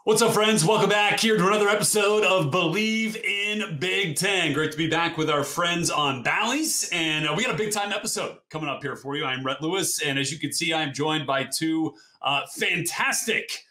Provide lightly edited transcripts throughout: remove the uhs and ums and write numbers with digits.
What's up, friends? Welcome back here to another episode of Bleav in Big Ten. Great to be back with our friends on Bally's, and we got a big-time episode coming up here for you. I'm Rhett Lewis, and as you can see, I'm joined by two fantastic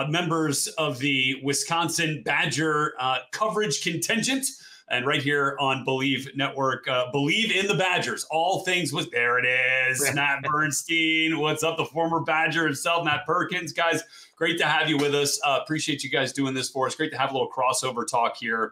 members of the Wisconsin Badger coverage contingent. And right here on Bleav Network, Bleav in the Badgers. All things with, there it is, Matt Bernstein. What's up, the former Badger himself, Matt Perkins. Guys, great to have you with us. Appreciate you guys doing this for us. Great to have a little crossover talk here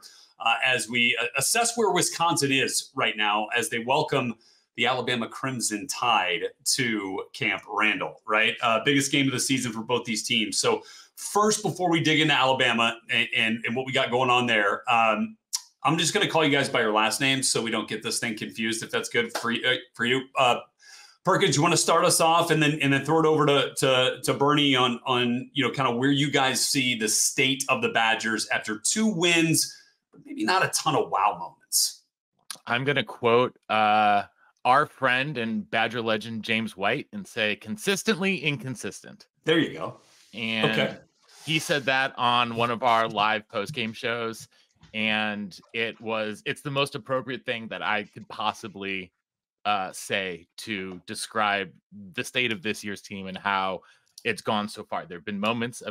as we assess where Wisconsin is right now as they welcome the Alabama Crimson Tide to Camp Randall, right? Biggest game of the season for both these teams. So first, before we dig into Alabama and what we got going on there, I'm just going to call you guys by your last names so we don't get this thing confused, if that's good for you. Perkins, you want to start us off and then throw it over to Bernie on kind of where you guys see the state of the Badgers after 2 wins, but maybe not a ton of wow moments. I'm going to quote our friend and Badger legend James White and say consistently inconsistent. There you go. And he said that on one of our live post-game shows. And it's the most appropriate thing that I could possibly say to describe the state of this year's team and how it's gone so far. There have been moments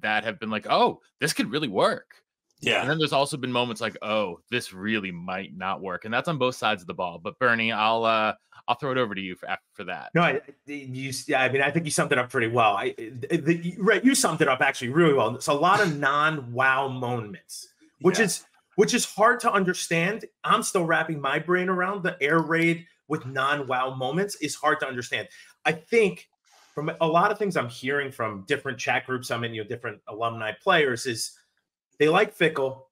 that have been like, oh, this could really work. Yeah. And then there's also been moments like, oh, this really might not work. And that's on both sides of the ball. But Bernie, I'll throw it over to you for that. No, I think you summed it up pretty well. Right, you summed it up actually really well. It's a lot of non-wow moments. Which is hard to understand. I'm still wrapping my brain around the air raid with non-wow moments is hard to understand. I think from a lot of things I'm hearing from different chat groups I'm in, different alumni players, is they like Fickell.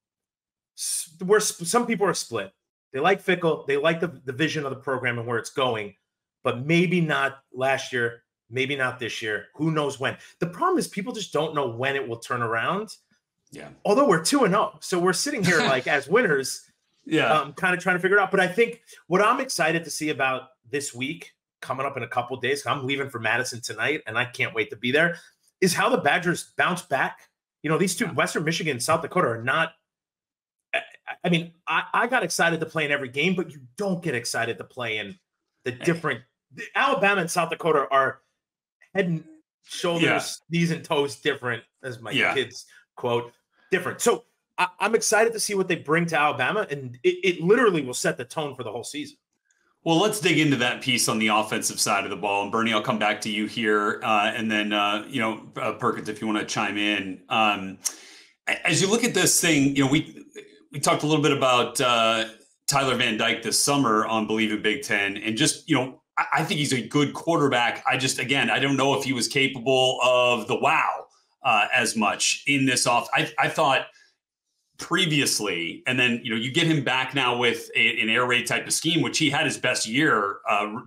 Some people are split. They like Fickell. They like the vision of the program and where it's going, but maybe not last year, maybe not this year. Who knows when? The problem is people just don't know when it will turn around. Yeah. Although we're 2-0, so we're sitting here like as winners, kind of trying to figure it out. But I think what I'm excited to see about this week coming up in a couple of days, I'm leaving for Madison tonight, and I can't wait to be there, is how the Badgers bounce back. These two, Western Michigan and South Dakota, are not. I mean, I got excited to play in every game, but you don't get excited to play in the different. Alabama and South Dakota are head and shoulders, knees and toes different, as my kids quote. Different. So I'm excited to see what they bring to Alabama, and it literally will set the tone for the whole season. Well, let's dig into that piece on the offensive side of the ball. And Bernie, I'll come back to you here. And then, Perkins, if you want to chime in. As you look at this thing, we talked a little bit about Tyler Van Dyke this summer on Bleav in Big Ten. And just, I think he's a good quarterback. I don't know if he was capable of the wow as much in this off. I thought previously, and then you get him back now with an air raid type of scheme, which he had his best year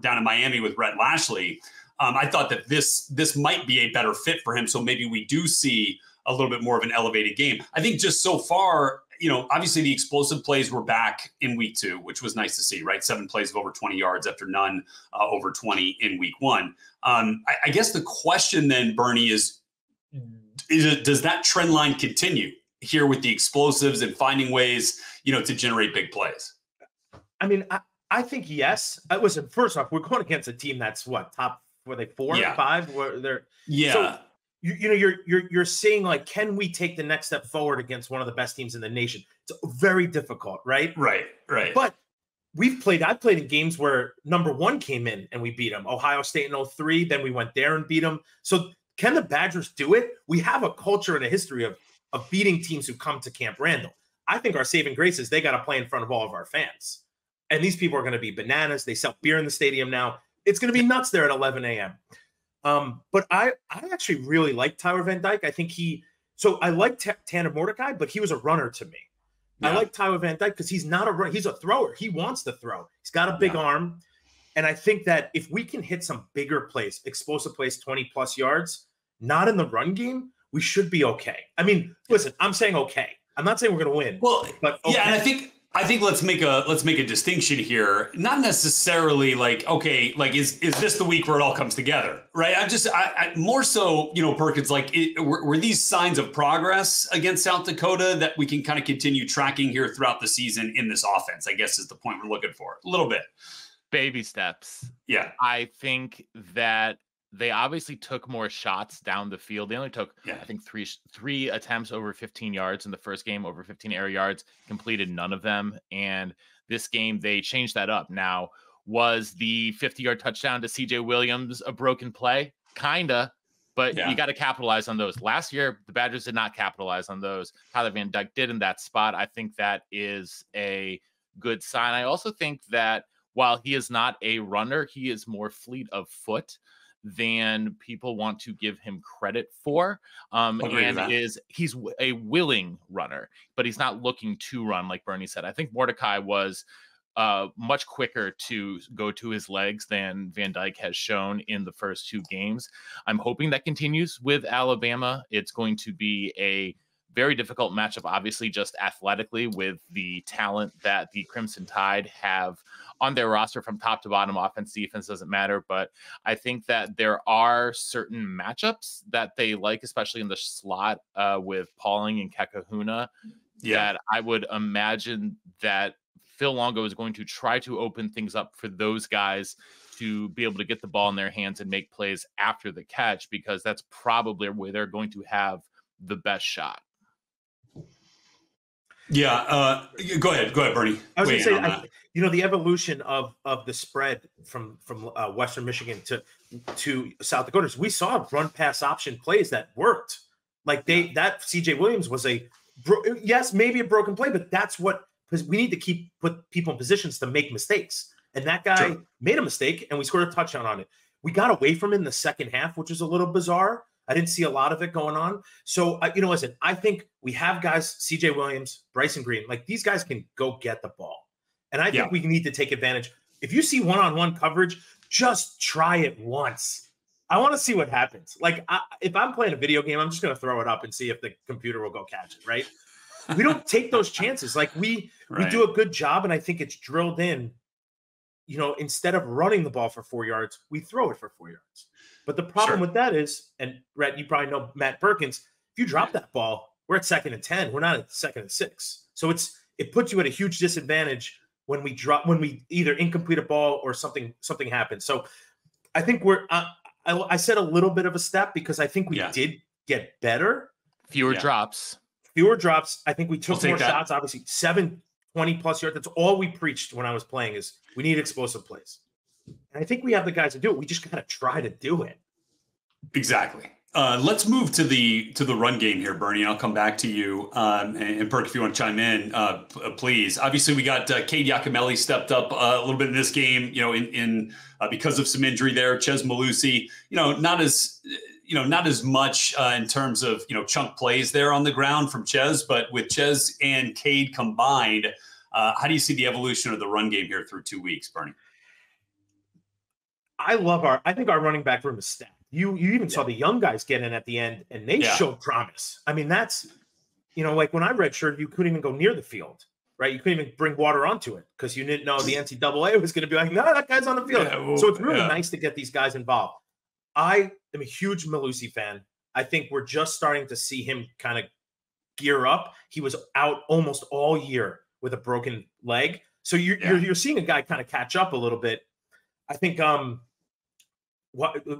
down in Miami with Rhett Lashlee. I thought that this might be a better fit for him, so maybe we do see a little bit more of an elevated game. I think just so far, obviously the explosive plays were back in week 2, which was nice to see, right? 7 plays of over 20 yards after none over 20 in week 1. I guess the question then, Bernie, does that trend line continue here with the explosives and finding ways, to generate big plays? I mean, I think yes. Listen, first off, we're going against a team that's top, were they 4 or 5? Where they're So you're saying, like, can we take the next step forward against one of the best teams in the nation? It's very difficult, right? Right. But I've played in games where number 1 came in and we beat them. Ohio State in 2003, then we went there and beat them. So can the Badgers do it? We have a culture and a history of beating teams who come to Camp Randall. I think our saving grace is they got to play in front of all of our fans. And these people are going to be bananas. They sell beer in the stadium now. It's going to be nuts there at 11 a.m. But I actually really like Tyler Van Dyke. I think I like Tanner Mordecai, but he was a runner to me. Yeah. I like Tyler Van Dyke because he's not a runner. He's a thrower. He wants to throw. He's got a big arm. And I think that if we can hit some bigger plays, explosive plays, 20-plus yards, not in the run game, we should be okay. I mean, listen, I'm saying okay. I'm not saying we're going to win. Well, but okay. Yeah, and I think I think let's make a distinction here. Not necessarily like, okay, like is this the week where it all comes together, right? I more so, Perkins, like were these signs of progress against South Dakota that we can kind of continue tracking here throughout the season in this offense, I guess is the point we're looking for. A little bit. Baby steps. Yeah. I think that they obviously took more shots down the field. They only took, I think, three attempts over 15 yards in the first game, over 15 air yards, completed none of them. And this game, they changed that up. Now, was the 50-yard touchdown to CJ Williams a broken play? Kinda, but you got to capitalize on those. Last year, the Badgers did not capitalize on those. Tyler Van Dyke did in that spot. I think that is a good sign. I also think that while he is not a runner, he is more fleet of foot than people want to give him credit for. He's a willing runner, but he's not looking to run, like Bernie said. I think Mordecai was much quicker to go to his legs than Van Dyke has shown in the first 2 games. I'm hoping that continues with Alabama. It's going to be a very difficult matchup, obviously, just athletically, with the talent that the Crimson Tide have on their roster from top to bottom. Offense, defense doesn't matter, but I think that there are certain matchups that they like, especially in the slot with Pauling and Kekahuna, that I would imagine that Phil Longo is going to try to open things up for those guys to be able to get the ball in their hands and make plays after the catch, because that's probably where they're going to have the best shot. Yeah, go ahead, Bernie. I was going to say, the evolution of the spread from Western Michigan to South Dakota. We saw run pass option plays that worked. Like that CJ Williams was maybe a broken play, but that's what, because we need to put people in positions to make mistakes. And that guy made a mistake, and we scored a touchdown on it. We got away from it in the second half, which is a little bizarre. I didn't see a lot of it going on. So, listen, I think we have guys, CJ Williams, Bryson Green, like these guys can go get the ball. And I think we need to take advantage. If you see one-on-one coverage, just try it once. I want to see what happens. Like, if I'm playing a video game, I'm just going to throw it up and see if the computer will go catch it, right? We don't take those chances. Like, we do a good job, and I think it's drilled in. Instead of running the ball for 4 yards, we throw it for 4 yards. But the problem with that is, and Rhett, you probably know Matt Perkins, if you drop that ball, we're at 2nd and 10. We're not at 2nd and 6. So it puts you at a huge disadvantage when we either incomplete a ball or something happens. So I think I said a little bit of a step because I think we did get better. Fewer drops. I think we took more shots, obviously 20+ yards. That's all we preached when I was playing is we need explosive plays. And I think we have the guys to do it. We just got to try to do it. Exactly. Let's move to the run game here, Bernie. I'll come back to you. And Perk, if you want to chime in, please. Obviously, we got Cade Yakimelli stepped up a little bit in this game, in because of some injury there. Ches Malusi, not as much in terms of, chunk plays there on the ground from Ches, but with Ches and Cade combined, how do you see the evolution of the run game here through 2 weeks, Bernie? I think our running back room is stacked. You even saw the young guys get in at the end, and they showed promise. I mean, that's, like when I redshirted, you couldn't even go near the field, right? You couldn't even bring water onto it because you didn't know the NCAA was going to be like, no, that guy's on the field. So it's really nice to get these guys involved. I am a huge Malusi fan. I think we're just starting to see him kind of gear up. He was out almost all year with a broken leg. So you're seeing a guy kind of catch up a little bit. I think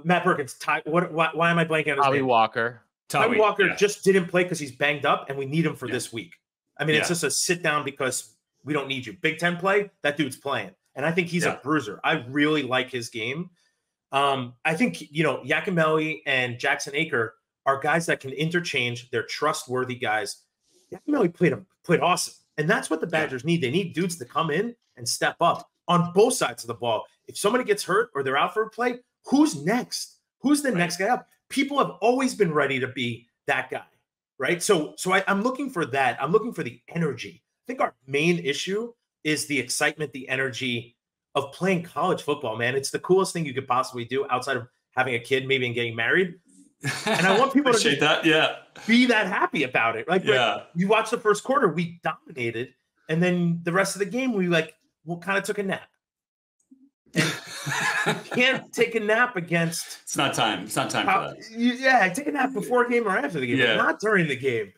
Matt Perkins, why am I blanking on his name? Walker. Tommy Walker just didn't play because he's banged up, and we need him for this week. I mean, it's just a sit down because we don't need you. Big Ten play, that dude's playing. And I think he's a bruiser. I really like his game. I think, Yakimelli and Jackson Aker are guys that can interchange. They're trustworthy guys. Yakimelli played awesome. And that's what the Badgers need. They need dudes to come in and step up on both sides of the ball. If somebody gets hurt or they're out for a play, who's next? Who's the next guy up? People have always been ready to be that guy, right? So I'm looking for that. I'm looking for the energy. I think our main issue is the excitement, the energy of playing college football, man. It's the coolest thing you could possibly do outside of having a kid, maybe, and getting married. And I want people to be that happy about it. Like, you watch the first quarter, we dominated. And then the rest of the game, we kind of took a nap. And you can't take a nap against. It's not time. It's not time for that. Take a nap before a game or after the game, but not during the game.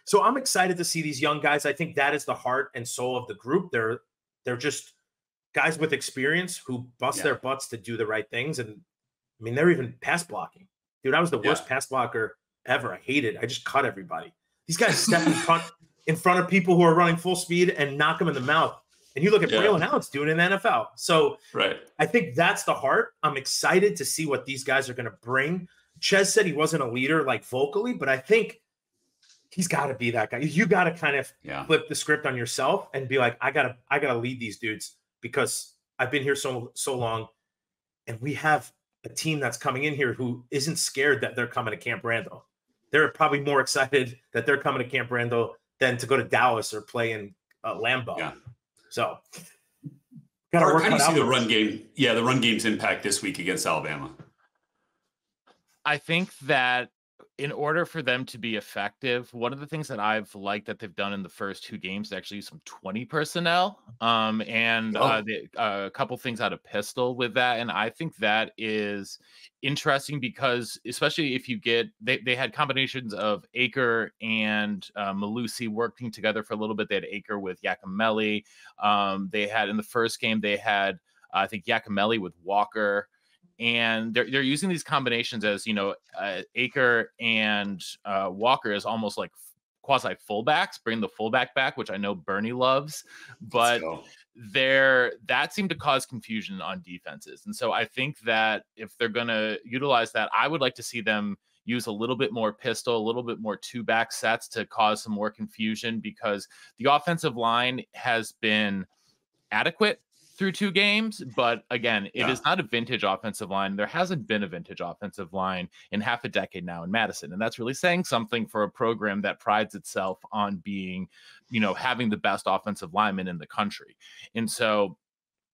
So I'm excited to see these young guys. I think that is the heart and soul of the group. They're just guys with experience who bust their butts to do the right things. And I mean, they're even pass blocking. Dude, I was the worst pass blocker ever. I hated it. I just cut everybody. These guys step in front of people who are running full speed and knock them in the mouth. And you look at Braylon Allen's doing it in the NFL. So I think that's the heart. I'm excited to see what these guys are going to bring. Ches said he wasn't a leader like vocally, but I think he's got to be that guy. You got to kind of flip the script on yourself and be like, I gotta lead these dudes because I've been here so long, and we have a team that's coming in here who isn't scared that they're coming to Camp Randall. They're probably more excited that they're coming to Camp Randall than to go to Dallas or play in Lambeau. Yeah. So, how do you see the run game? Yeah, the run game's impact this week against Alabama. I think that in order for them to be effective, one of the things that I've liked that they've done in the first 2 games, they actually use some 20 personnel, a couple things out of pistol with that. And I think that is interesting because especially if you get, they had combinations of Aker and Malusi working together for a little bit. They had Aker with Yakimelli. They had in the first game, they had, I think, Yakimelli with Walker. And they're using these combinations as, Aker and Walker is almost like quasi fullbacks, bring the fullback back, which I know Bernie loves, but that seemed to cause confusion on defenses. And so I think that if they're going to utilize that, I would like to see them use a little bit more pistol, a little bit more 2-back sets to cause some more confusion, because the offensive line has been adequate through 2 games, but again, it is not a vintage offensive line. There hasn't been a vintage offensive line in half a decade now in Madison, and that's really saying something for a program that prides itself on being, having the best offensive linemen in the country. And so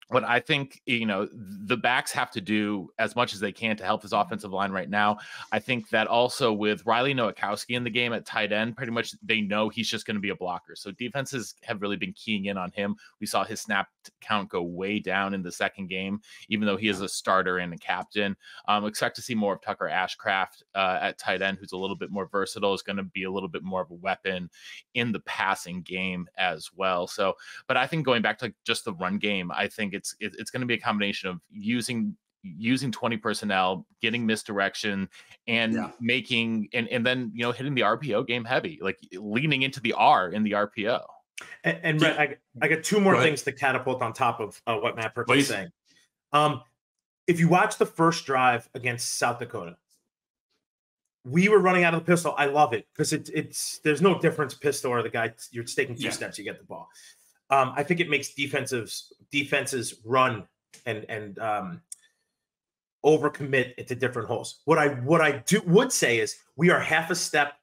what I think, the backs have to do as much as they can to help this offensive line right now. I think that also with Riley Nowakowski in the game at tight end, pretty much they know he's just going to be a blocker. So defenses have really been keying in on him. We saw his snap count go way down in the second game, even though he is a starter and a captain. Expect to see more of Tucker Ashcraft at tight end, who's a little bit more versatile, is going to be a little bit more of a weapon in the passing game as well. So, but I think going back to just the run game, I think it's going to be a combination of using 20 personnel, getting misdirection, and making and then hitting the RPO game heavy, like leaning into the R in the RPO. And Rhett, I got 2 more things to catapult on top of what Matt Perkins is saying. If you watch the first drive against South Dakota, we were running out of the pistol. I love it because it's there's no difference pistol or the guy you're taking 2 steps, you get the ball. I think it makes defenses run and overcommit into different holes. What I would say is we are half a step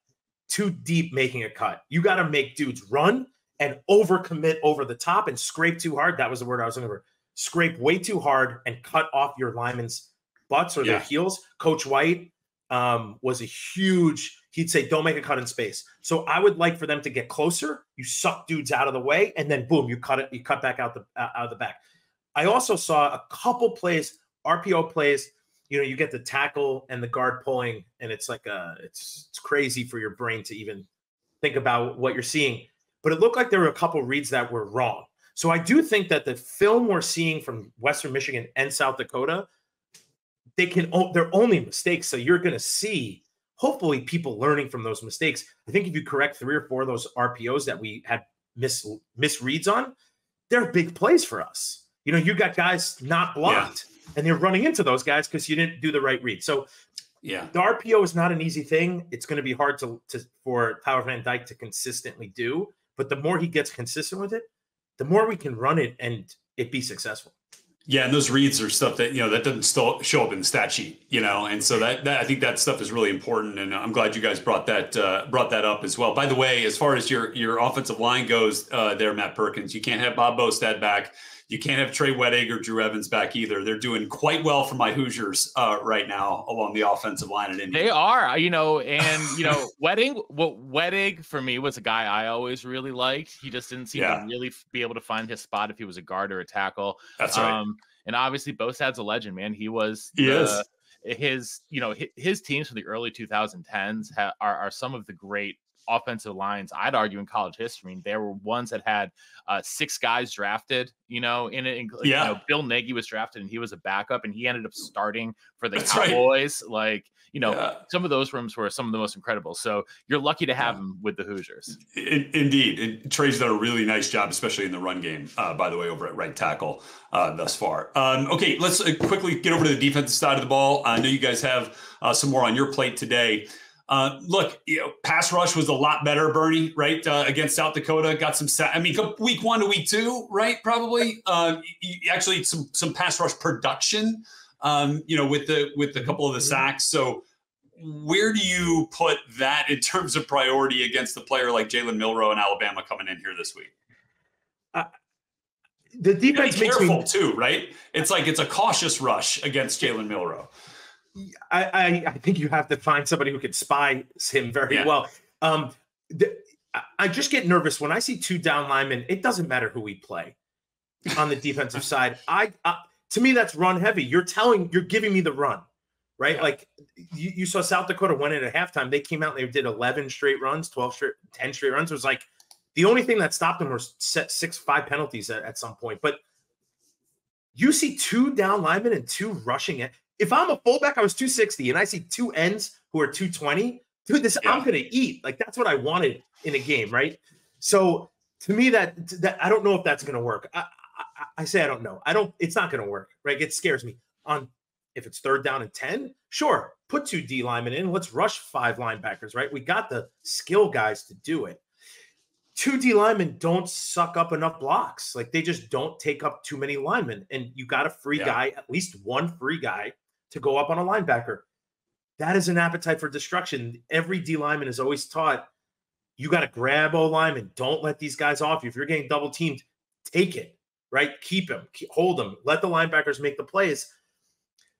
too deep making a cut. You got to make dudes run and overcommit over the top and scrape too hard. That was the word I was looking for. Scrape way too hard and cut off your linemen's butts or their heels. Coach White was a huge. He'd say, don't make a cut in space. So I would like for them to get closer. You suck dudes out of the way, and then boom, you cut back out of the back. I also saw a couple plays, RPO plays. You get the tackle and the guard pulling, and it's like it's crazy for your brain to even think about what you're seeing. But it looked like there were a couple reads that were wrong. So I do think that the film we're seeing from Western Michigan and South Dakota, they're only mistakes. So you're going to see, hopefully, people learning from those mistakes. I think if you correct 3 or 4 of those RPOs that we had misreads on, they're big plays for us. You got guys not blocked, and they're running into those guys because you didn't do the right read. So the RPO is not an easy thing. It's going to be hard for Tyler Van Dyke to consistently do. But the more he gets consistent with it, the more we can run it and it be successful. Yeah, and those reads are stuff that that doesn't still show up in the stat sheet, and so that I think that stuff is really important, and I'm glad you guys brought that up as well. By the way, as far as your offensive line goes, there, Matt Perkins, you can't have Bob Bostad back. you can't have Trey Wettig or Drew Evans back either. They're doing quite well for my Hoosiers right now along the offensive line at Indiana. They are, Wettig for me was a guy I always really liked. He just didn't seem to really be able to find his spot if he was a guard or a tackle. That's right. And obviously Bosad's a legend, man. His teams from the early 2010s are some of the great offensive lines, I'd argue, in college history. I mean, there were ones that had 6 guys drafted, in it. Bill Nagy was drafted and he was a backup and he ended up starting for the Cowboys. Right. Some of those rooms were some of the most incredible. So you're lucky to have him with the Hoosiers. Indeed. And Trey's done a really nice job, especially in the run game, by the way, over at right tackle thus far. Okay, let's quickly get over to the defensive side of the ball. I know you guys have some more on your plate today. Look, pass rush was a lot better, Bernie, right? Against South Dakota, got some. Week 1 to week 2, right? Probably. Actually, some pass rush production. With the couple of the sacks. So, where do you put that in terms of priority against a player like Jalen Milroe in Alabama coming in here this week? The defense makes careful too, right? It's like it's a cautious rush against Jalen Milroe. I think you have to find somebody who can spy him very well. I just get nervous when I see 2 down linemen. It doesn't matter who we play on the defensive side. To me, that's run heavy. You're giving me the run, right? Yeah. Like you saw South Dakota went in at halftime. They came out and they did 11 straight runs, 10 straight runs. It was like the only thing that stopped them was 5 penalties at some point. But you see 2 down linemen and 2 rushing it. If I'm a fullback, I was 260, and I see 2 ends who are 220. Dude, I'm going to eat. Like, that's what I wanted in a game, right? So, to me, that I don't know if that's going to work. I say I don't know. It's not going to work, right? It scares me. If it's 3rd down and 10, sure, put 2 D linemen in. Let's rush 5 linebackers, right? We got the skill guys to do it. 2 D linemen don't suck up enough blocks. Like, they just don't take up too many linemen. And you got a free guy, at least one free guy, to go up on a linebacker. That is an appetite for destruction. Every D lineman is always taught, you got to grab O lineman. Don't let these guys off you. If you're getting double teamed, take it, right? Keep him, hold him. Let the linebackers make the plays.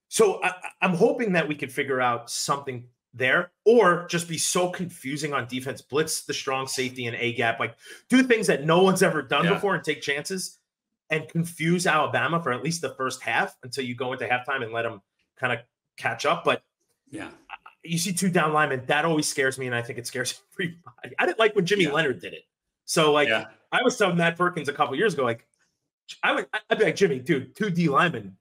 So I'm hoping that we can figure out something there, or just be so confusing on defense, blitz the strong safety and A gap, like do things that no one's ever done before and take chances and confuse Alabama for at least the first half until you go into halftime and let them kind of catch up. But you see 2 down linemen, that always scares me, and I think it scares everybody. I didn't like when Jimmy Leonard did it. So I was telling Matt Perkins a couple years ago, like I'd be like, Jimmy, dude, 2 D linemen.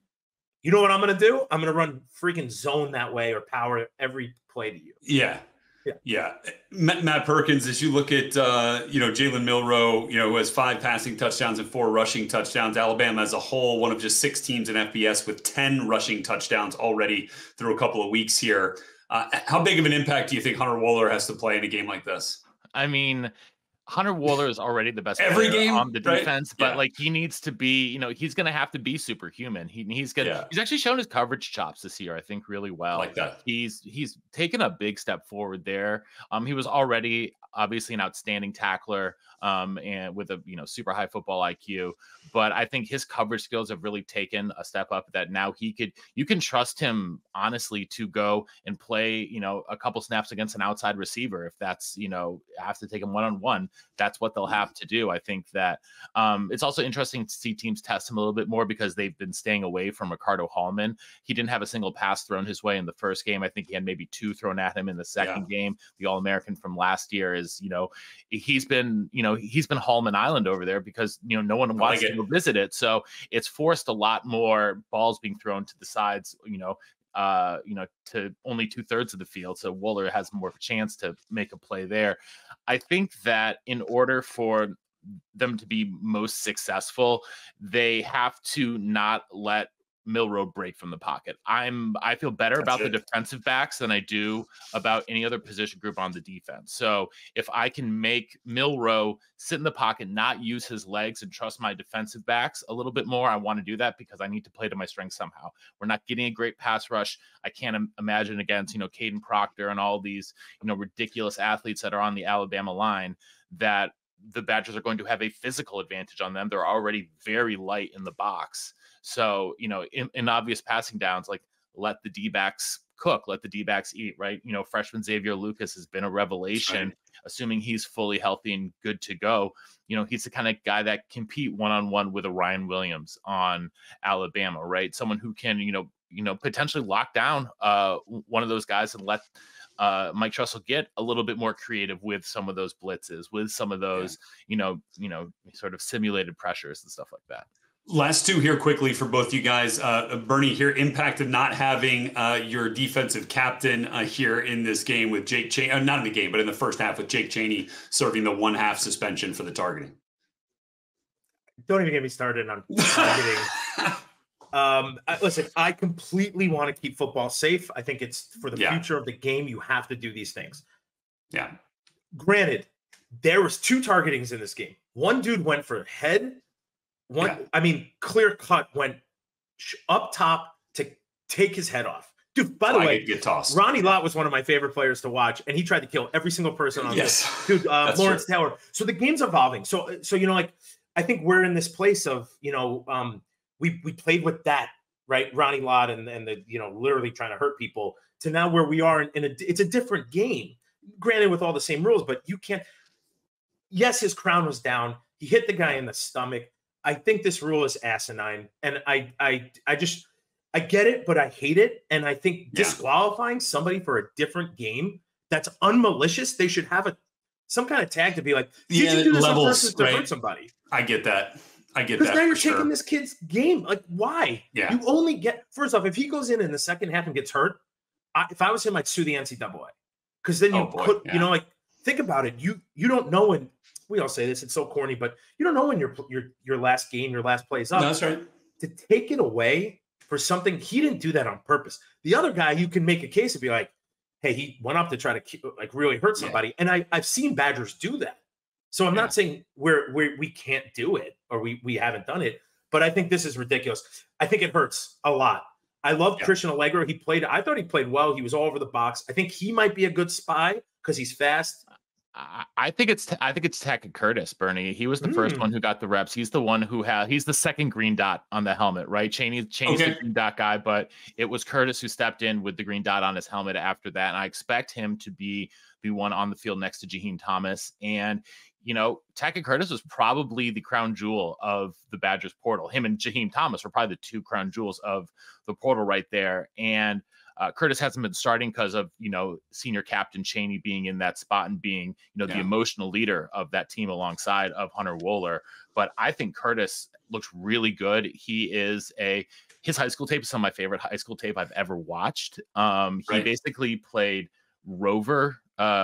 You know what I'm going to do? I'm going to run freaking zone that way or power every play to you. Yeah. Matt Perkins, as you look at, Jalen Milroe, who has 5 passing touchdowns and 4 rushing touchdowns. Alabama as a whole, one of just 6 teams in FBS with 10 rushing touchdowns already through a couple of weeks here. How big of an impact do you think Hunter Wohler has to play in a game like this? I mean, Hunter Wohler is already the best every game on the defense, right? But he needs to be, he's going to have to be superhuman. He's actually shown his coverage chops this year, I think, really well. I like that. He's taken a big step forward there. He was already obviously an outstanding tackler and with a super high football IQ, but I think his coverage skills have really taken a step up that now you can trust him honestly to go and play a couple snaps against an outside receiver. If that's have to take him one-on-one, that's what they'll have to do. I think that it's also interesting to see teams test him a little bit more because they've been staying away from Ricardo Hallman. He didn't have a single pass thrown his way in the first game. I think he had maybe 2 thrown at him in the second game. The All-American from last year is, he's been Hallman Island over there because, no one wants to go visit it. So it's forced a lot more balls being thrown to the sides, to only 2/3 of the field. So Wohler has more of a chance to make a play there. I think that in order for them to be most successful, they have to not let Milroe break from the pocket. I feel better about the defensive backs than I do about any other position group on the defense. So if I can make Milroe sit in the pocket, not use his legs, and trust my defensive backs a little bit more, I want to do that because I need to play to my strengths somehow. We're not getting a great pass rush. I can't imagine against, Caden Proctor and all these, ridiculous athletes that are on the Alabama line that the Badgers are going to have a physical advantage on them. They're already very light in the box. So, in obvious passing downs, like let the D-backs cook, let the D-backs eat, right? Freshman Xavier Lucas has been a revelation, right. Assuming he's fully healthy and good to go. He's the kind of guy that compete one-on-one with a Ryan Williams on Alabama, right? Someone who can, potentially lock down one of those guys and let Mike Tressel get a little bit more creative with some of those blitzes, with some of those, sort of simulated pressures and stuff like that. Last two here quickly for both you guys. Bernie, here, impact of not having your defensive captain here in this game with Jake Chaney, not in the game, but in the first half with Jake Chaney serving the 1/2 suspension for the targeting. Don't even get me started on targeting. Listen, I completely want to keep football safe. I think it's for the future of the game. You have to do these things. Yeah. Granted, there was 2 targetings in this game. One dude went for head. Clear cut went up top to take his head off. Dude, by the way, get tossed. Ronnie Lott was one of my favorite players to watch, and he tried to kill every single person on this. Dude, Lawrence Taylor. So the game's evolving. So I think we're in this place of, we played with that, right? Ronnie Lott and the, literally trying to hurt people, to now where we are it's a different game. Granted, with all the same rules, but you can't. Yes, his crown was down. He hit the guy in the stomach. I think this rule is asinine, and I get it, but I hate it. And I think disqualifying somebody for a different game that's unmalicious, they should have some kind of tag to be like, did you do this on purpose to hurt somebody? I get that. Because now you're taking this kid's game. Like, why? Yeah. You only get, first off, if he goes in the second half and gets hurt, if I was him, I'd sue the NCAA. Because then think about it. You don't know when. We all say this, it's so corny, but you don't know when your last game, your last play is up. No, that's right. To take it away for something, he didn't do that on purpose. The other guy, you can make a case and be like, hey, he went up to try to really hurt somebody. And I've seen Badgers do that. So I'm not saying we can't do it or we haven't done it, but I think this is ridiculous. I think it hurts a lot. I love Christian Allegro. I thought he played well. He was all over the box. I think he might be a good spy because he's fast. I think it's Tackett Curtis, Bernie. He was the first one who got the reps. He's the one he's the second green dot on the helmet, right? Chaney's the green dot guy, but it was Curtis who stepped in with the green dot on his helmet after that. And I expect him to be the one on the field next to Jaheim Thomas. And, Tackett Curtis was probably the crown jewel of the Badgers portal. Him and Jaheim Thomas were probably the 2 crown jewels of the portal right there. And Curtis hasn't been starting because of, senior captain Chaney being in that spot and being, the emotional leader of that team alongside of Hunter Wohler. But I think Curtis looks really good. His high school tape is some of my favorite high school tape I've ever watched. He basically played rover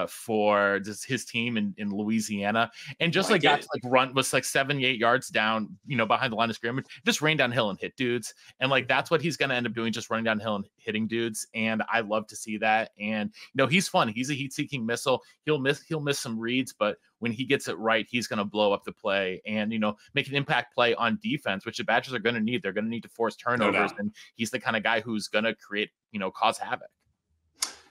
for his team in Louisiana, and just got to run was 7-8 yards down, behind the line of scrimmage, just ran downhill and hit dudes. And that's what he's going to end up doing, just running downhill and hitting dudes. And I love to see that. And he's fun. He's a heat-seeking missile. He'll miss some reads, but when he gets it right, he's going to blow up the play and make an impact play on defense, which the Badgers are going to need. They're going to need to force turnovers, and he's the kind of guy who's going to create, cause havoc.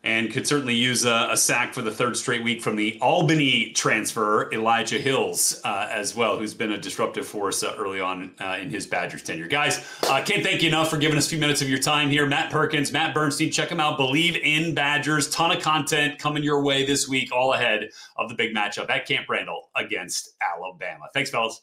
And could certainly use a sack for the 3rd straight week from the Albany transfer, Elijah Hills, as well, who's been a disruptive force early on in his Badgers tenure. Guys, can't thank you enough for giving us a few minutes of your time here. Matt Perkins, Matt Bernstein, check them out. Bleav in Badgers. Ton of content coming your way this week, all ahead of the big matchup at Camp Randall against Alabama. Thanks, fellas.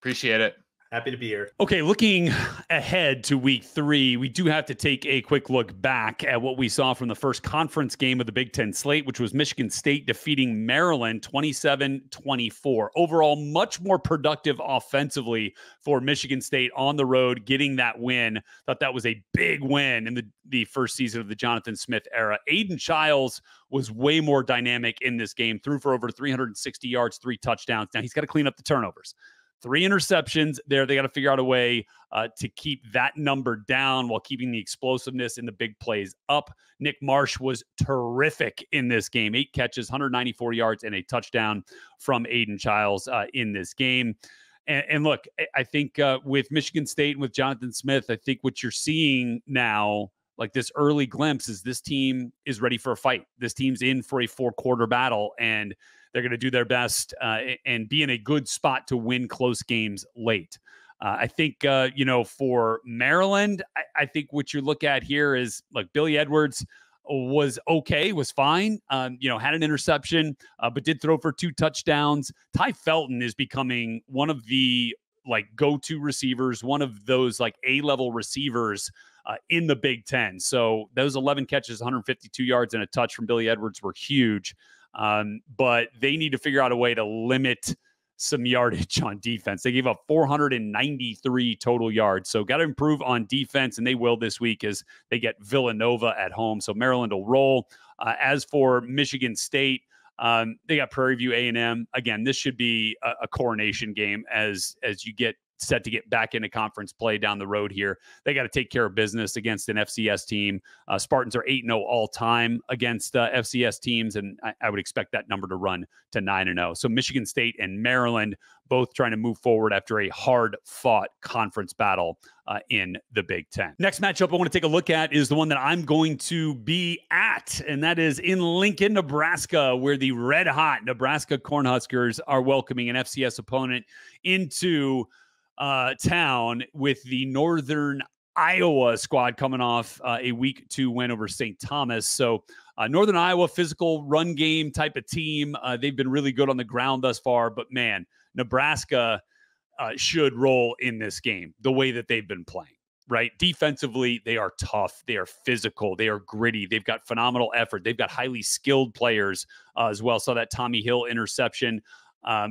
Appreciate it. Happy to be here. Okay, looking ahead to week 3, we do have to take a quick look back at what we saw from the first conference game of the Big Ten slate, which was Michigan State defeating Maryland 27-24. Overall, much more productive offensively for Michigan State on the road, getting that win. Thought that was a big win in the first season of the Jonathan Smith era. Aiden Childs was way more dynamic in this game, threw for over 360 yards, 3 touchdowns. Now, he's got to clean up the turnovers. 3 interceptions there. They got to figure out a way to keep that number down while keeping the explosiveness in the big plays up. Nick Marsh was terrific in this game. 8 catches, 194 yards, and a touchdown from Aiden Childs in this game. And look, I think with Michigan State and with Jonathan Smith, I think what you're seeing now, like this early glimpse, is this team is ready for a fight. This team's in for a 4-quarter battle, and they're going to do their best and be in a good spot to win close games late. I think, for Maryland, I think what you look at here is like Billy Edwards was okay, was fine, had an interception, but did throw for 2 touchdowns. Ty Felton is becoming one of the go-to receivers, one of those A-level receivers in the Big Ten. So those 11 catches, 152 yards and a touch from Billy Edwards were huge. But they need to figure out a way to limit some yardage on defense. They gave up 493 total yards. So got to improve on defense, and they will this week as they get Villanova at home. So Maryland will roll. As for Michigan State, they got Prairie View A&M. Again, this should be a coronation game as you get set to get back into conference play down the road here. They got to take care of business against an FCS team. Spartans are 8-0 all time against FCS teams, and I would expect that number to run to 9-0. So Michigan State and Maryland both trying to move forward after a hard-fought conference battle in the Big Ten. Next matchup I want to take a look at is the one that I'm going to be at, and that is in Lincoln, Nebraska, where the red-hot Nebraska Cornhuskers are welcoming an FCS opponent into town with the Northern Iowa squad coming off a week 2 win over St. Thomas. So Northern Iowa, physical run game type of team. They've been really good on the ground thus far, but man, Nebraska should roll in this game the way that they've been playing, right? Defensively, they are tough. They are physical. They are gritty. They've got phenomenal effort. They've got highly skilled players as well. Saw that Tommy Hill interception.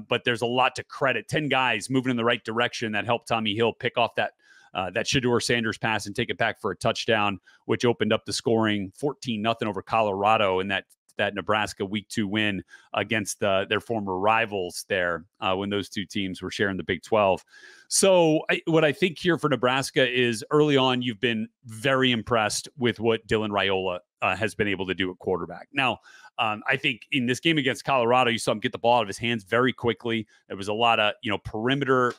But there's a lot to credit. 10 guys moving in the right direction that helped Tommy Hill pick off that Shedeur Sanders pass and take it back for a touchdown, which opened up the scoring 14-0 over Colorado in that Nebraska week 2 win against their former rivals there when those two teams were sharing the Big 12. So what I think here for Nebraska is early on, you've been very impressed with what Dylan Raiola has been able to do at quarterback. Now, I think in this game against Colorado, you saw him get the ball out of his hands very quickly. There was a lot of, perimeter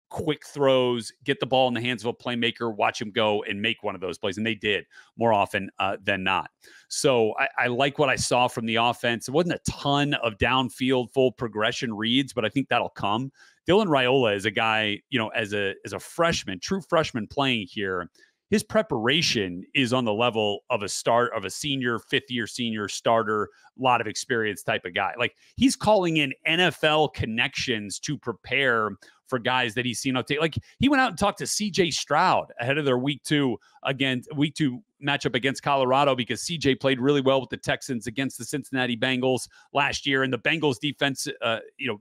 quick throws, get the ball in the hands of a playmaker, watch him go and make one of those plays. And they did more often than not. So I like what I saw from the offense. It wasn't a ton of downfield full progression reads, but I think that'll come. Dylan Raiola is a guy, as a freshman, true freshman playing here, his preparation is on the level of a senior, 5th-year senior starter, a lot of experience type of guy. Like he's calling in NFL connections to prepare for guys that he's seen on tape. Like he went out and talked to CJ Stroud ahead of their week 2 matchup against Colorado because CJ played really well with the Texans against the Cincinnati Bengals last year. And the Bengals defense,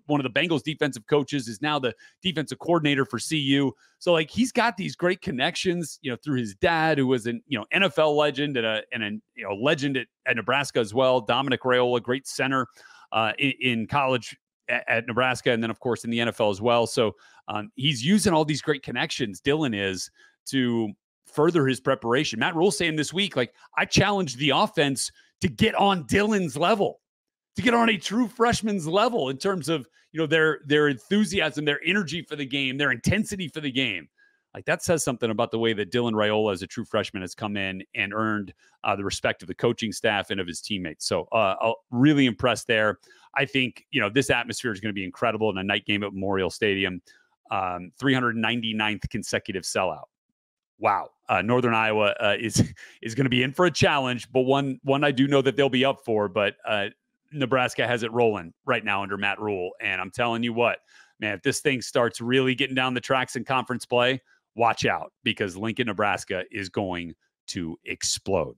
one of the Bengals defensive coaches is now the defensive coordinator for CU. So like he's got these great connections, through his dad, who was an NFL legend and a legend at Nebraska as well. Dominic Raiola, great center in college at Nebraska, and then of course in the NFL as well. So he's using all these great connections, Dylan is, to further his preparation. Matt Rule saying this week, I challenged the offense to get on Dylan's level, to get on a true freshman's level in terms of, their enthusiasm, their energy for the game, their intensity for the game. Like that says something about the way that Dylan Raiola as a true freshman has come in and earned the respect of the coaching staff and of his teammates. So really impressed there. I think, this atmosphere is going to be incredible in a night game at Memorial Stadium. 399th consecutive sellout. Wow. Northern Iowa is going to be in for a challenge, but one I do know that they'll be up for. But Nebraska has it rolling right now under Matt Rule. And I'm telling you what, man, if this thing starts really getting down the tracks in conference play, watch out because Lincoln, Nebraska is going to explode.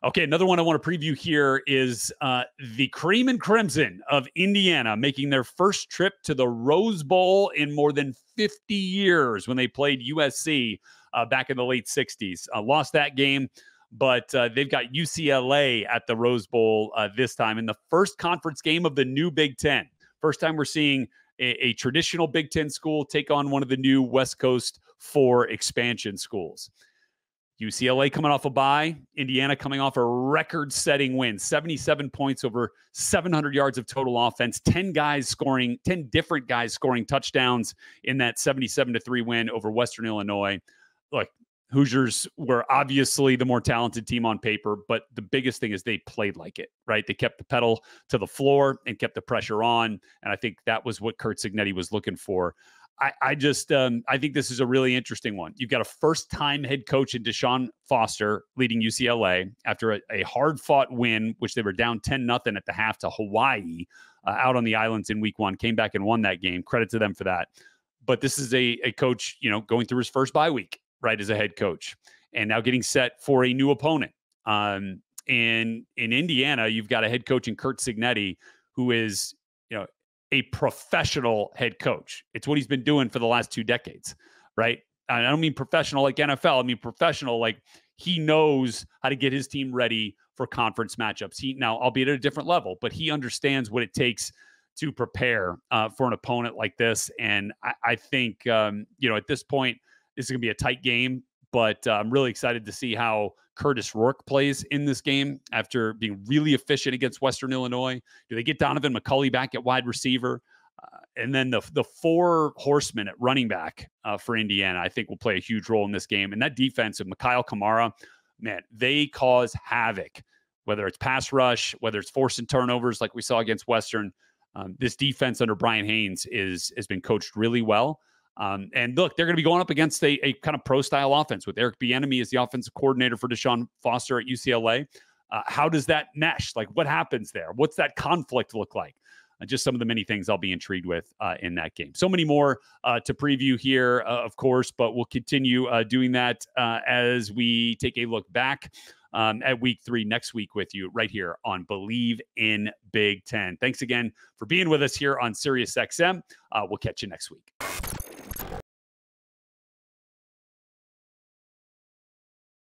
Okay, another one I want to preview here is the Cream and Crimson of Indiana making their first trip to the Rose Bowl in more than 50 years when they played USC back in the late 60s. Lost that game, but they've got UCLA at the Rose Bowl this time in the first conference game of the new Big Ten. First time we're seeing a traditional Big Ten school take on one of the new West Coast 4 expansion schools. UCLA coming off a bye, Indiana coming off a record-setting win, 77 points over 700 yards of total offense, 10 different guys scoring touchdowns in that 77-3 win over Western Illinois. Look, Hoosiers were obviously the more talented team on paper, but the biggest thing is they played like it, right? They kept the pedal to the floor and kept the pressure on. And I think that was what Curt Cignetti was looking for. I think this is a really interesting one. You've got a first-time head coach in Deshaun Foster leading UCLA after a hard-fought win, which they were down 10-0 at the half to Hawaii out on the islands in week 1, came back and won that game. Credit to them for that. But this is a coach, going through his first bye week, right, as a head coach, and now getting set for a new opponent. And in Indiana, you've got a head coach in Curt Cignetti, who is, a professional head coach. It's what he's been doing for the last 2 decades, right? I don't mean professional like NFL. I mean professional like he knows how to get his team ready for conference matchups. Now, albeit at a different level, but he understands what it takes to prepare for an opponent like this. And I think, at this point, this is going to be a tight game, but I'm really excited to see how Curtis Rourke plays in this game after being really efficient against Western Illinois. Do they get Donovan McCulley back at wide receiver? And then the 4 horsemen at running back for Indiana, I think will play a huge role in this game. And that defense of Mikhail Kamara, man, they cause havoc, whether it's pass rush, whether it's forcing turnovers like we saw against Western. This defense under Brian Haynes has been coached really well. And look, they're going to be going up against a kind of pro-style offense with Eric Bieniemy as the offensive coordinator for Deshaun Foster at UCLA. How does that mesh? Like, what happens there? What's that conflict look like? Just some of the many things I'll be intrigued with in that game. So many more to preview here, of course, but we'll continue doing that as we take a look back at week 3 next week with you right here on Bleav in Big Ten. Thanks again for being with us here on SiriusXM. We'll catch you next week.